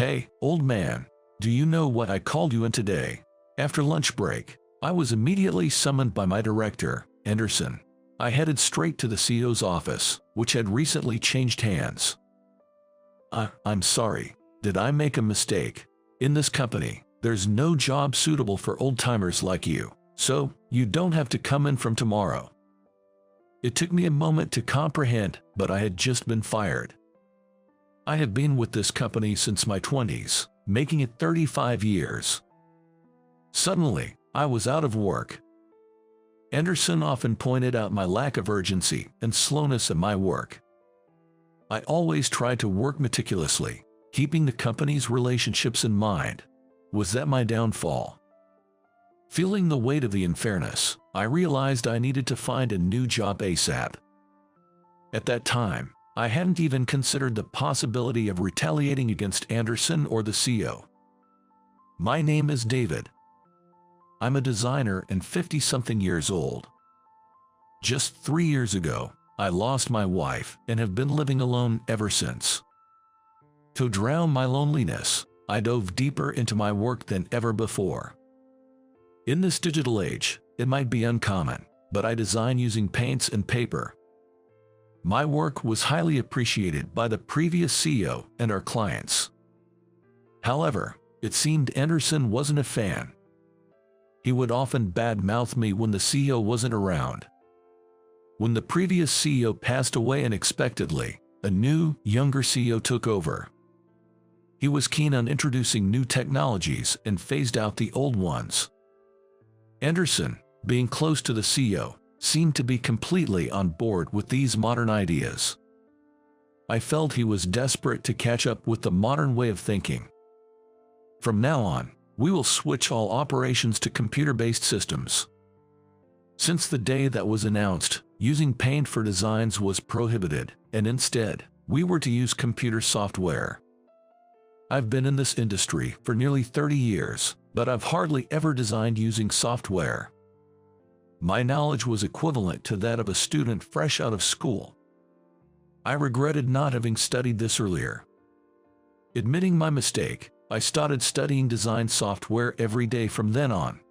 Hey, old man, do you know what I called you in today? After lunch break, I was immediately summoned by my director, Anderson. I headed straight to the CEO's office, which had recently changed hands. I'm sorry, did I make a mistake? In this company, there's no job suitable for old-timers like you, so you don't have to come in from tomorrow. It took me a moment to comprehend, but I had just been fired. I have been with this company since my 20s, making it 35 years. Suddenly, I was out of work. Anderson often pointed out my lack of urgency and slowness in my work. I always tried to work meticulously, keeping the company's relationships in mind. Was that my downfall? Feeling the weight of the unfairness, I realized I needed to find a new job ASAP. At that time, I hadn't even considered the possibility of retaliating against Anderson or the CEO. My name is David. I'm a designer and 50-something years old. Just 3 years ago, I lost my wife and have been living alone ever since. To drown my loneliness, I dove deeper into my work than ever before. In this digital age, it might be uncommon, but I design using paints and paper. My work was highly appreciated by the previous CEO and our clients. However, it seemed Anderson wasn't a fan. He would often badmouth me when the CEO wasn't around. When the previous CEO passed away unexpectedly, a new, younger CEO took over. He was keen on introducing new technologies and phased out the old ones. Anderson, being close to the CEO, seemed to be completely on board with these modern ideas. I felt he was desperate to catch up with the modern way of thinking. From now on, we will switch all operations to computer-based systems. Since the day that was announced, using paint for designs was prohibited, and instead, we were to use computer software. I've been in this industry for nearly 30 years, but I've hardly ever designed using software. My knowledge was equivalent to that of a student fresh out of school. I regretted not having studied this earlier. Admitting my mistake, I started studying design software every day from then on.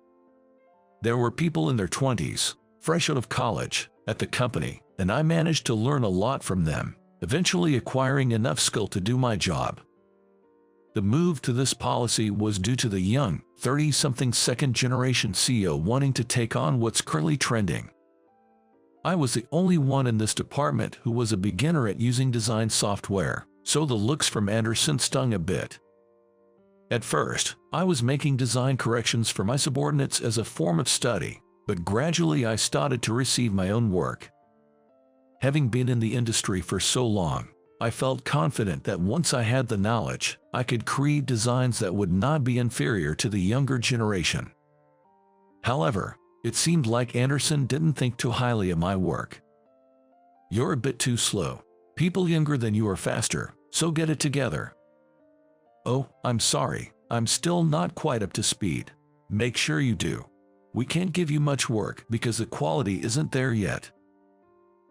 There were people in their 20s, fresh out of college, at the company, and I managed to learn a lot from them, eventually acquiring enough skill to do my job. The move to this policy was due to the young, 30-something second-generation CEO wanting to take on what's currently trending. I was the only one in this department who was a beginner at using design software, so the looks from Anderson stung a bit. At first, I was making design corrections for my subordinates as a form of study, but gradually I started to receive my own work. Having been in the industry for so long, I felt confident that once I had the knowledge, I could create designs that would not be inferior to the younger generation. However, it seemed like Anderson didn't think too highly of my work. "You're a bit too slow. People younger than you are faster, so get it together." "Oh, I'm sorry, I'm still not quite up to speed." "Make sure you do. We can't give you much work because the quality isn't there yet."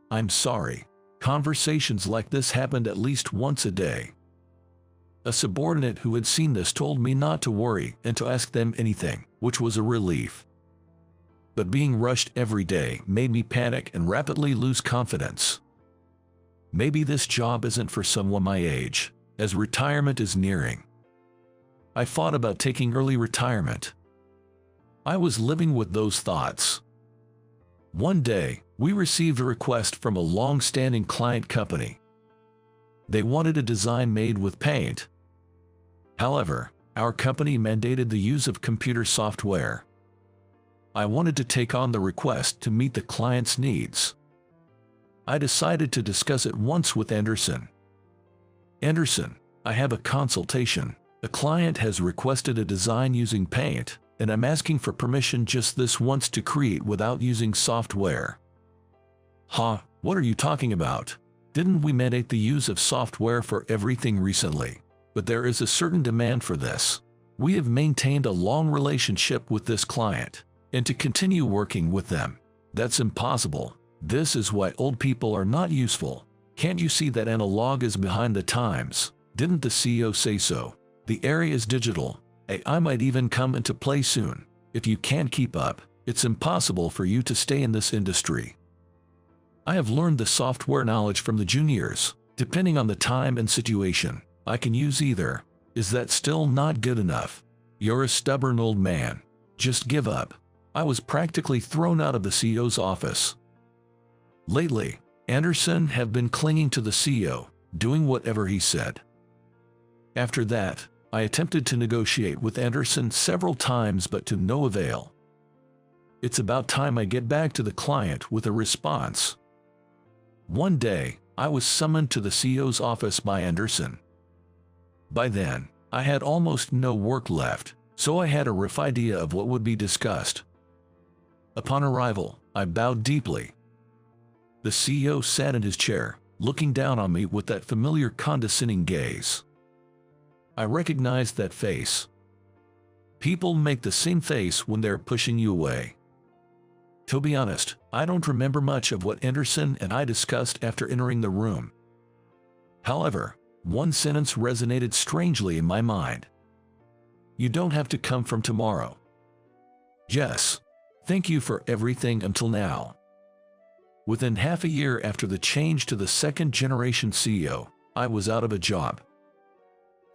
"I'm sorry." Conversations like this happened at least once a day. A subordinate who had seen this told me not to worry and to ask them anything, which was a relief. But being rushed every day made me panic and rapidly lose confidence. Maybe this job isn't for someone my age, as retirement is nearing. I thought about taking early retirement. I was living with those thoughts. One day, we received a request from a long-standing client company. They wanted a design made with paint. However, our company mandated the use of computer software. I wanted to take on the request to meet the client's needs. I decided to discuss it once with Anderson. "Anderson, I have a consultation. A client has requested a design using paint, and I'm asking for permission just this once to create without using software." "Huh, what are you talking about? Didn't we mandate the use of software for everything recently? But there is a certain demand for this. We have maintained a long relationship with this client, and to continue working with them, that's impossible. This is why old people are not useful. Can't you see that analog is behind the times? Didn't the CEO say so? The area is digital. AI might even come into play soon. If you can't keep up, it's impossible for you to stay in this industry. I have learned the software knowledge from the juniors. Depending on the time and situation, I can use either. Is that still not good enough? You're a stubborn old man. Just give up. I was practically thrown out of the CEO's office. Lately, Anderson have been clinging to the CEO, doing whatever he said. After that, I attempted to negotiate with Anderson several times but to no avail. It's about time I get back to the client with a response. One day, I was summoned to the CEO's office by Anderson. By then, I had almost no work left, so I had a rough idea of what would be discussed. Upon arrival, I bowed deeply. The CEO sat in his chair, looking down on me with that familiar condescending gaze. I recognized that face. People make the same face when they're pushing you away. To be honest, I don't remember much of what Anderson and I discussed after entering the room. However, one sentence resonated strangely in my mind. You don't have to come from tomorrow. Yes. Thank you for everything until now. Within half a year after the change to the second-generation CEO, I was out of a job.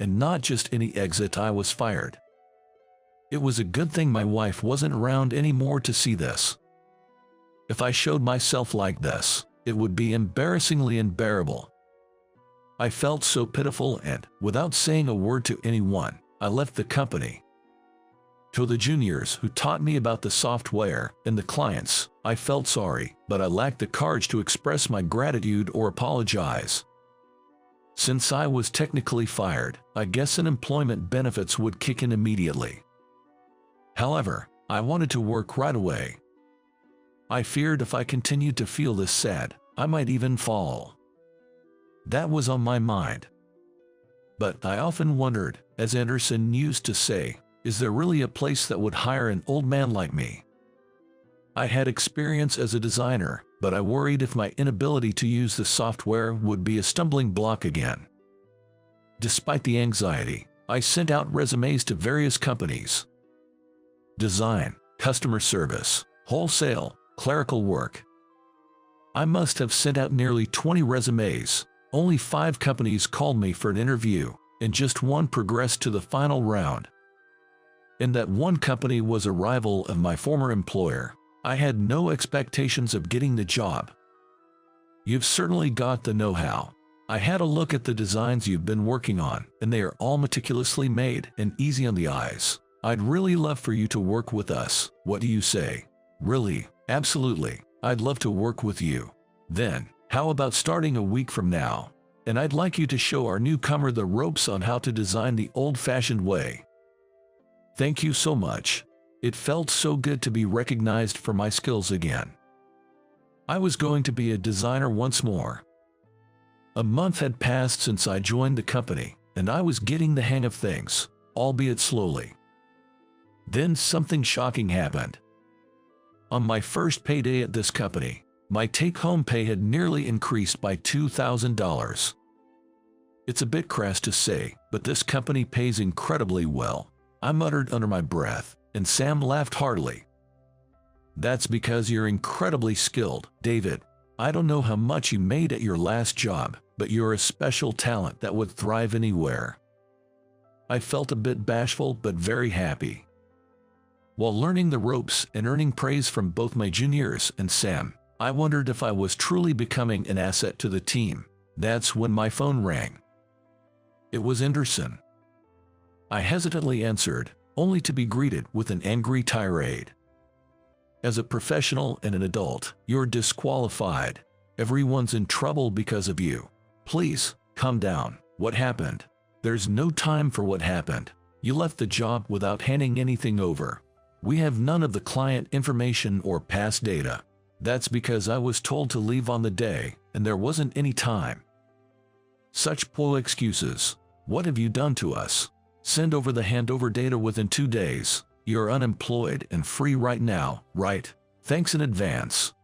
And not just any exit, I was fired. It was a good thing my wife wasn't around anymore to see this. If I showed myself like this, it would be embarrassingly unbearable. I felt so pitiful and, without saying a word to anyone, I left the company. To the juniors who taught me about the software and the clients, I felt sorry, but I lacked the courage to express my gratitude or apologize. Since I was technically fired, I guess unemployment benefits would kick in immediately. However, I wanted to work right away. I feared if I continued to feel this sad, I might even fall. That was on my mind. But I often wondered, as Anderson used to say, is there really a place that would hire an old man like me? I had experience as a designer, but I worried if my inability to use the software would be a stumbling block again. Despite the anxiety, I sent out resumes to various companies. Design, customer service, wholesale, clerical work. I must have sent out nearly 20 resumes. Only 5 companies called me for an interview, and just one progressed to the final round. And that one company was a rival of my former employer. I had no expectations of getting the job. You've certainly got the know-how. I had a look at the designs you've been working on, and they are all meticulously made and easy on the eyes. I'd really love for you to work with us. What do you say? Really? Absolutely. I'd love to work with you. Then, how about starting a week from now? And I'd like you to show our newcomer the ropes on how to design the old-fashioned way. Thank you so much. It felt so good to be recognized for my skills again. I was going to be a designer once more. A month had passed since I joined the company, and I was getting the hang of things, albeit slowly. Then something shocking happened. On my first payday at this company, my take-home pay had nearly increased by $2,000. It's a bit crass to say, but this company pays incredibly well. I muttered under my breath, and Sam laughed heartily. That's because you're incredibly skilled, David. I don't know how much you made at your last job, but you're a special talent that would thrive anywhere. I felt a bit bashful but very happy. While learning the ropes and earning praise from both my juniors and Sam, I wondered if I was truly becoming an asset to the team. That's when my phone rang. It was Anderson. I hesitantly answered, only to be greeted with an angry tirade. As a professional and an adult, you're disqualified. Everyone's in trouble because of you. Please, calm down. What happened? There's no time for what happened. You left the job without handing anything over. We have none of the client information or past data. That's because I was told to leave on the day, and there wasn't any time. Such poor excuses. What have you done to us? Send over the handover data within 2 days. You're unemployed and free right now, right? Thanks in advance.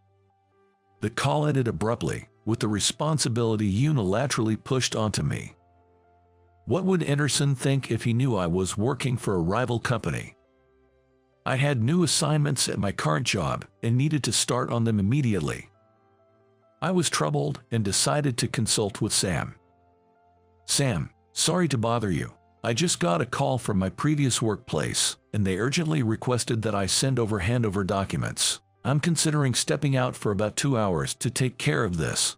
The call ended abruptly, with the responsibility unilaterally pushed onto me. What would Anderson think if he knew I was working for a rival company? I had new assignments at my current job and needed to start on them immediately. I was troubled and decided to consult with Sam. "Sam, sorry to bother you. I just got a call from my previous workplace, and they urgently requested that I send over handover documents. I'm considering stepping out for about 2 hours to take care of this."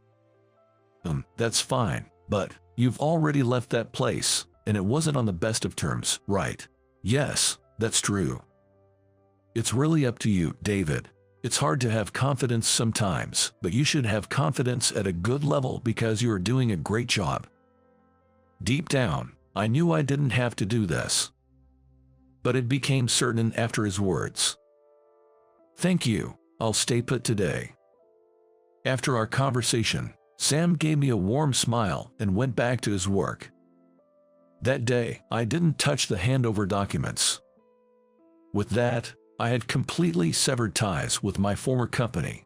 That's fine, but you've already left that place, and it wasn't on the best of terms, right? "Yes, that's true. It's really up to you, David. It's hard to have confidence sometimes, but you should have confidence at a good level because you are doing a great job." Deep down, I knew I didn't have to do this. But it became certain after his words. "Thank you, I'll stay put today." After our conversation, Sam gave me a warm smile and went back to his work. That day, I didn't touch the handover documents. With that, I had completely severed ties with my former company.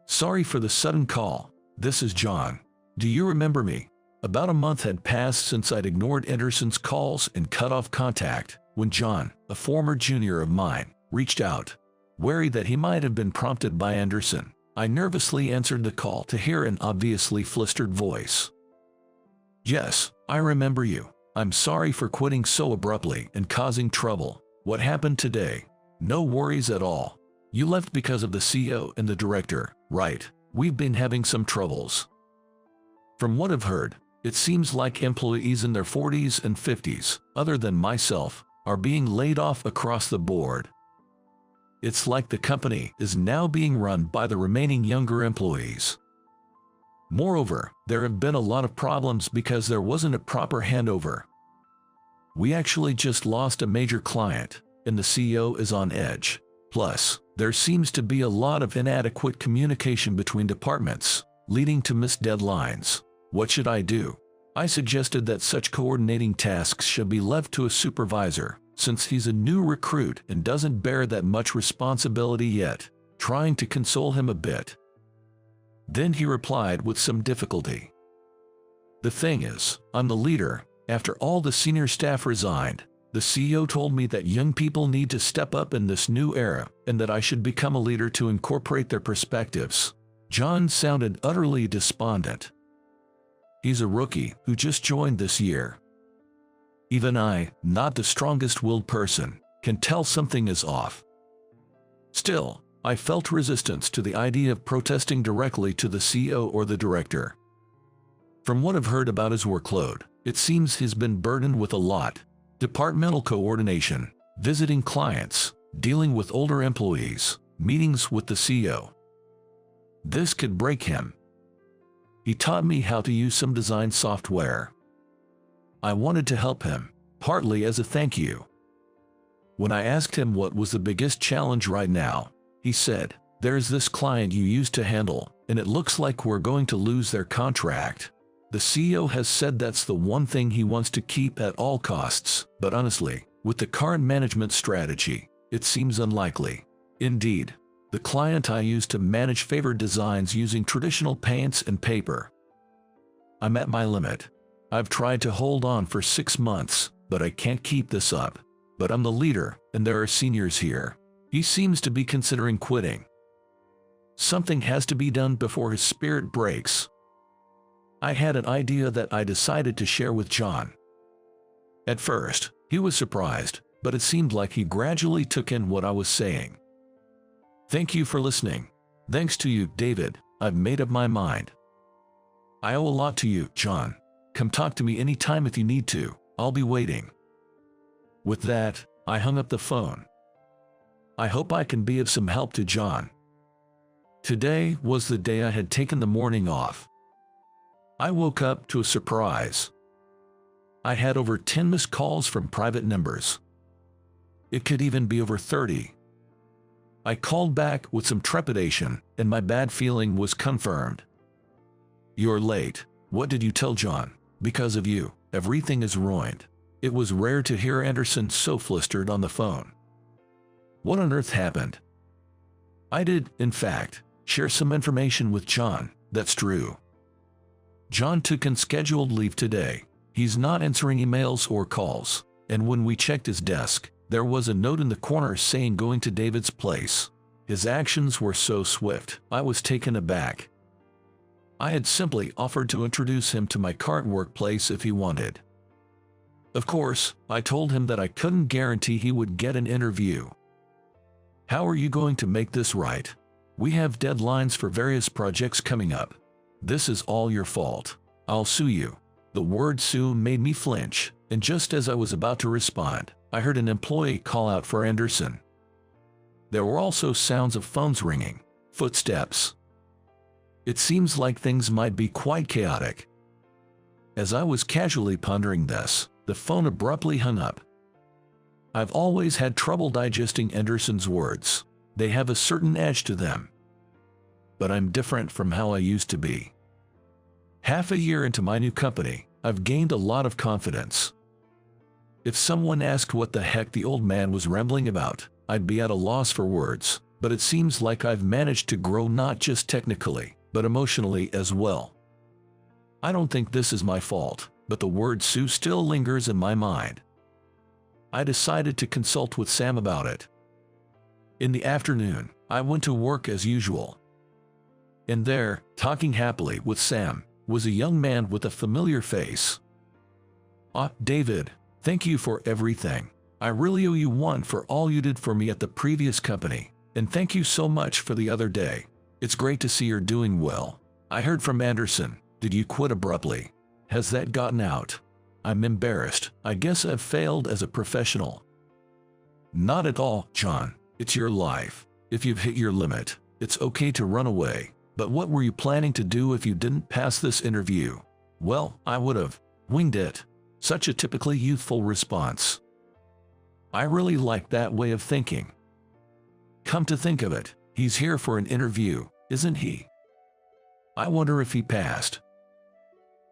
"Sorry for the sudden call. This is John. Do you remember me?" About a month had passed since I'd ignored Anderson's calls and cut off contact, when John, a former junior of mine, reached out. Wary that he might have been prompted by Anderson, I nervously answered the call to hear an obviously flustered voice. "Yes, I remember you. I'm sorry for quitting so abruptly and causing trouble. What happened today?" "No worries at all. You left because of the CEO and the director, right? We've been having some troubles. From what I've heard, it seems like employees in their 40s and 50s, other than myself, are being laid off across the board. It's like the company is now being run by the remaining younger employees. Moreover, there have been a lot of problems because there wasn't a proper handover. We actually just lost a major client, and the CEO is on edge. Plus, there seems to be a lot of inadequate communication between departments, leading to missed deadlines. What should I do?" I suggested that such coordinating tasks should be left to a supervisor, since he's a new recruit and doesn't bear that much responsibility yet, trying to console him a bit. Then he replied with some difficulty. "The thing is, I'm the leader. After all the senior staff resigned, the CEO told me that young people need to step up in this new era and that I should become a leader to incorporate their perspectives." John sounded utterly despondent. He's a rookie who just joined this year. Even I, not the strongest-willed person, can tell something is off. Still, I felt resistance to the idea of protesting directly to the CEO or the director. From what I've heard about his workload, it seems he's been burdened with a lot. Departmental coordination, visiting clients, dealing with older employees, meetings with the CEO. This could break him. He taught me how to use some design software. I wanted to help him, partly as a thank you. When I asked him what was the biggest challenge right now, he said, "There's this client you used to handle, and it looks like we're going to lose their contract. The CEO has said that's the one thing he wants to keep at all costs, but honestly, with the current management strategy, it seems unlikely. Indeed, the client I used to manage favored designs using traditional paints and paper. I'm at my limit. I've tried to hold on for 6 months, but I can't keep this up. But I'm the leader, and there are seniors here. He seems to be considering quitting. Something has to be done before his spirit breaks." I had an idea that I decided to share with John. At first, he was surprised, but it seemed like he gradually took in what I was saying. "Thank you for listening. Thanks to you, David, I've made up my mind. I owe a lot to you, John. Come talk to me anytime if you need to. I'll be waiting." With that, I hung up the phone. I hope I can be of some help to John. Today was the day I had taken the morning off. I woke up to a surprise. I had over 10 missed calls from private numbers. It could even be over 30. I called back with some trepidation, and my bad feeling was confirmed. "You're late. What did you tell John? Because of you, everything is ruined." It was rare to hear Anderson so flustered on the phone. What on earth happened? I did, in fact, share some information with John. That's true. John took unscheduled leave today. He's not answering emails or calls, and when we checked his desk, there was a note in the corner saying going to David's place. His actions were so swift, I was taken aback. I had simply offered to introduce him to my current workplace if he wanted. Of course, I told him that I couldn't guarantee he would get an interview. How are you going to make this right? We have deadlines for various projects coming up. This is all your fault. I'll sue you. The word sue made me flinch, and just as I was about to respond, I heard an employee call out for Anderson. There were also sounds of phones ringing, footsteps. It seems like things might be quite chaotic. As I was casually pondering this, the phone abruptly hung up. I've always had trouble digesting Anderson's words. They have a certain edge to them. But I'm different from how I used to be. Half a year into my new company, I've gained a lot of confidence. If someone asked what the heck the old man was rambling about, I'd be at a loss for words, but it seems like I've managed to grow not just technically, but emotionally as well. I don't think this is my fault, but the word sue still lingers in my mind. I decided to consult with Sam about it. In the afternoon, I went to work as usual. And there, talking happily with Sam, was a young man with a familiar face. "Ah, David, thank you for everything. I really owe you one for all you did for me at the previous company, and thank you so much for the other day. It's great to see you're doing well. I heard from Anderson. Did you quit abruptly? Has that gotten out? I'm embarrassed. I guess I've failed as a professional." "Not at all, John. It's your life. If you've hit your limit, it's okay to run away. But what were you planning to do if you didn't pass this interview?" "Well, I would have winged it." Such a typically youthful response. I really like that way of thinking. Come to think of it, he's here for an interview, isn't he? I wonder if he passed.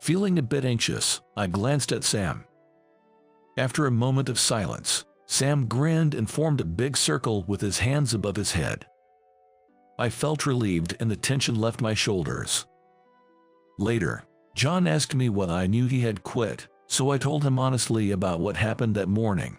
Feeling a bit anxious, I glanced at Sam. After a moment of silence, Sam grinned and formed a big circle with his hands above his head. I felt relieved and the tension left my shoulders. Later, John asked me why I knew he had quit, so I told him honestly about what happened that morning.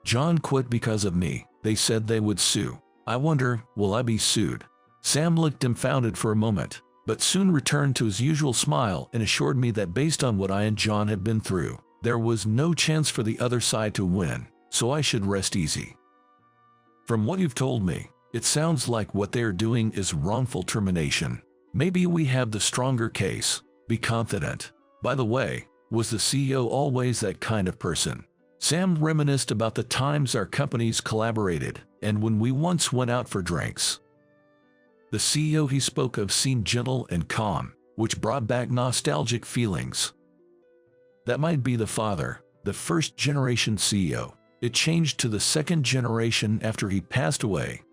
"John quit because of me. They said they would sue. I wonder, will I be sued?" Sam looked dumbfounded for a moment, but soon returned to his usual smile and assured me that based on what I and John had been through, there was no chance for the other side to win, so I should rest easy. "From what you've told me, it sounds like what they are doing is wrongful termination. Maybe we have the stronger case. Be confident. By the way, was the CEO always that kind of person?" Sam reminisced about the times our companies collaborated and when we once went out for drinks. The CEO he spoke of seemed gentle and calm, which brought back nostalgic feelings. That might be the father, the first-generation CEO. It changed to the second generation after he passed away.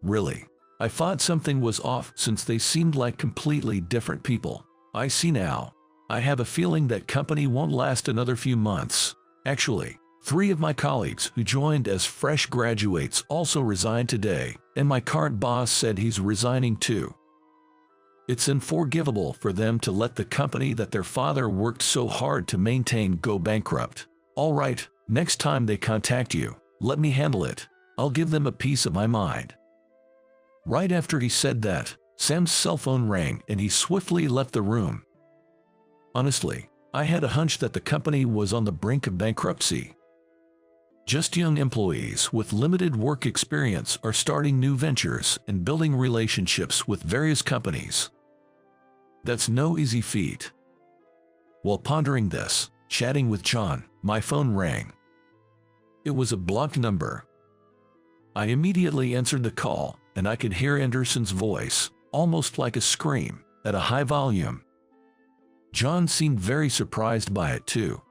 Really, I thought something was off since they seemed like completely different people. I see now. I have a feeling that company won't last another few months. Actually, 3 of my colleagues who joined as fresh graduates also resigned today, and my current boss said he's resigning too. It's unforgivable for them to let the company that their father worked so hard to maintain go bankrupt. All right, next time they contact you, let me handle it. I'll give them a piece of my mind. Right after he said that, Sam's cell phone rang and he swiftly left the room. Honestly, I had a hunch that the company was on the brink of bankruptcy. Just young employees with limited work experience are starting new ventures and building relationships with various companies. That's no easy feat. While pondering this, chatting with John, my phone rang. It was a blocked number. I immediately answered the call, and I could hear Anderson's voice, almost like a scream, at a high volume. John seemed very surprised by it too.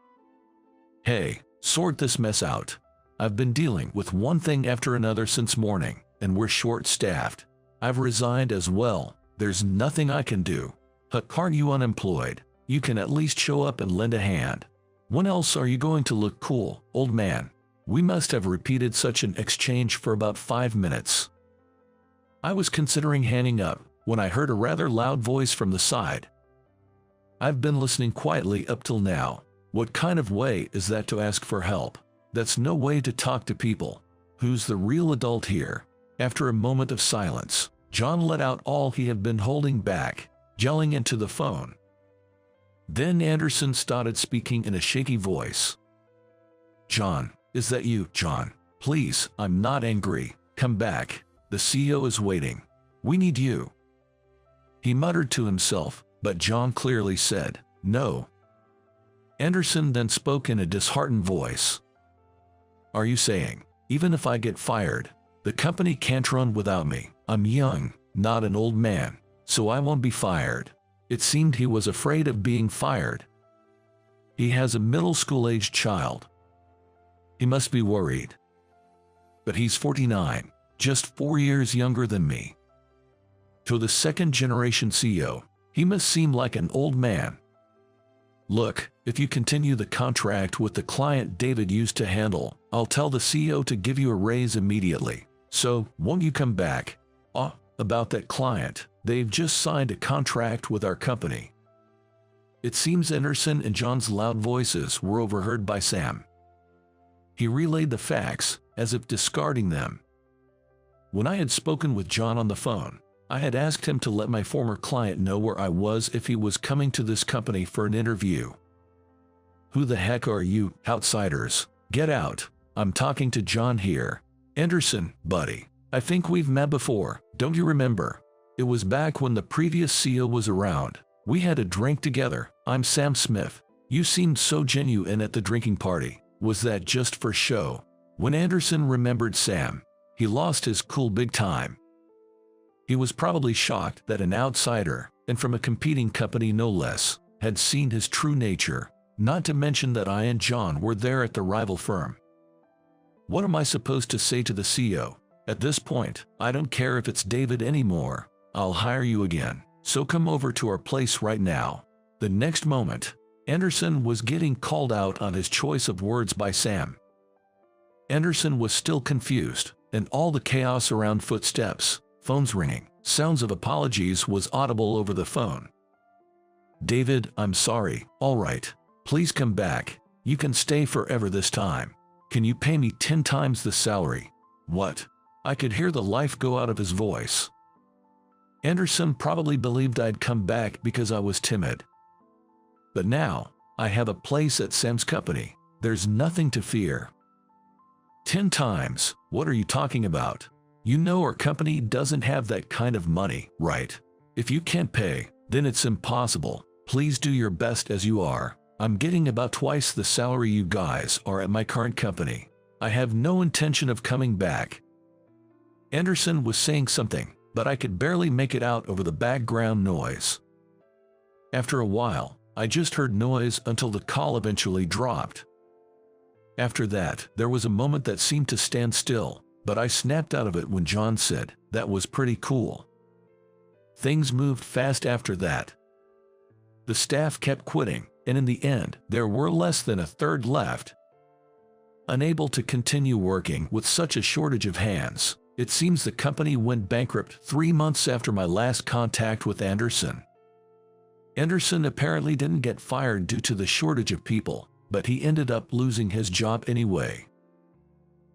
"Hey, sort this mess out. I've been dealing with one thing after another since morning, and we're short-staffed. I've resigned as well. There's nothing I can do. Aren't you unemployed? You can at least show up and lend a hand. When else are you going to look cool, old man?" We must have repeated such an exchange for about 5 minutes. I was considering hanging up when I heard a rather loud voice from the side. I've been listening quietly up till now. What kind of way is that to ask for help? That's no way to talk to people. Who's the real adult here? After a moment of silence, John let out all he had been holding back, yelling into the phone. Then Anderson started speaking in a shaky voice. "John, is that you, John? Please, I'm not angry. Come back. The CEO is waiting. We need you." He muttered to himself, but John clearly said, "No." Anderson then spoke in a disheartened voice. "Are you saying, even if I get fired, the company can't run without me? I'm young, not an old man, so I won't be fired." It seemed he was afraid of being fired. He has a middle school-aged child. He must be worried. But he's 49, just 4 years younger than me. To the second-generation CEO, he must seem like an old man. "Look, if you continue the contract with the client David used to handle, I'll tell the CEO to give you a raise immediately. So, won't you come back?" About that client, they've just signed a contract with our company." It seems Anderson and John's loud voices were overheard by Sam. He relayed the facts, as if discarding them. When I had spoken with John on the phone, I had asked him to let my former client know where I was if he was coming to this company for an interview. "Who the heck are you, outsiders? Get out. I'm talking to John here." "Anderson, buddy, I think we've met before, don't you remember? It was back when the previous CEO was around. We had a drink together. I'm Sam Smith. You seemed so genuine at the drinking party. Was that just for show?" When Anderson remembered Sam, he lost his cool big time. He was probably shocked that an outsider, and from a competing company no less, had seen his true nature, not to mention that I and John were there at the rival firm. What am I supposed to say to the CEO? At this point, I don't care if it's David anymore. I'll hire you again, so come over to our place right now. The next moment, Anderson was getting called out on his choice of words by Sam. Anderson was still confused, and all the chaos around footsteps, phones ringing, sounds of apologies was audible over the phone. "David, I'm sorry. All right. Please come back. You can stay forever this time. Can you pay me 10 times the salary?" "What?" I could hear the life go out of his voice. Anderson probably believed I'd come back because I was timid. But now, I have a place at Sam's company. There's nothing to fear. 10 times? What are you talking about? You know our company doesn't have that kind of money, right? If you can't pay, then it's impossible. Please do your best as you are. I'm getting about twice the salary you guys are at my current company. I have no intention of coming back. Anderson was saying something, but I could barely make it out over the background noise. After a while, I just heard noise until the call eventually dropped. After that, there was a moment that seemed to stand still, but I snapped out of it when John said, "That was pretty cool." Things moved fast after that. The staff kept quitting, and in the end, there were less than a third left. Unable to continue working with such a shortage of hands, it seems the company went bankrupt 3 months after my last contact with Anderson. Anderson apparently didn't get fired due to the shortage of people, but he ended up losing his job anyway.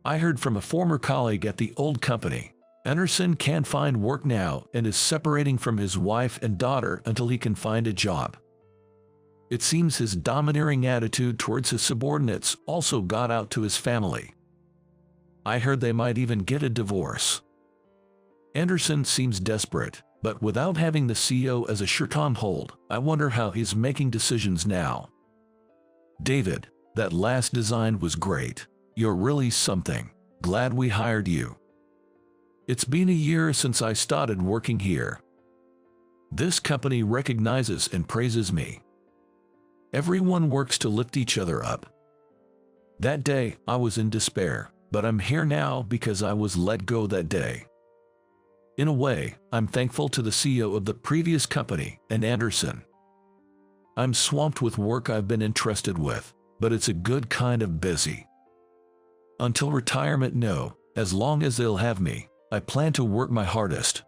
I heard from a former colleague at the old company. Anderson can't find work now and is separating from his wife and daughter until he can find a job. It seems his domineering attitude towards his subordinates also got out to his family. I heard they might even get a divorce. Anderson seems desperate, but without having the CEO as a short-term hold, I wonder how he's making decisions now. "David, that last design was great. You're really something. Glad we hired you. It's been a year since I started working here. This company recognizes and praises me. Everyone works to lift each other up. That day, I was in despair, but I'm here now because I was let go that day. In a way, I'm thankful to the CEO of the previous company and Anderson. I'm swamped with work I've been entrusted with, but it's a good kind of busy. Until retirement, no. As long as they'll have me, I plan to work my hardest."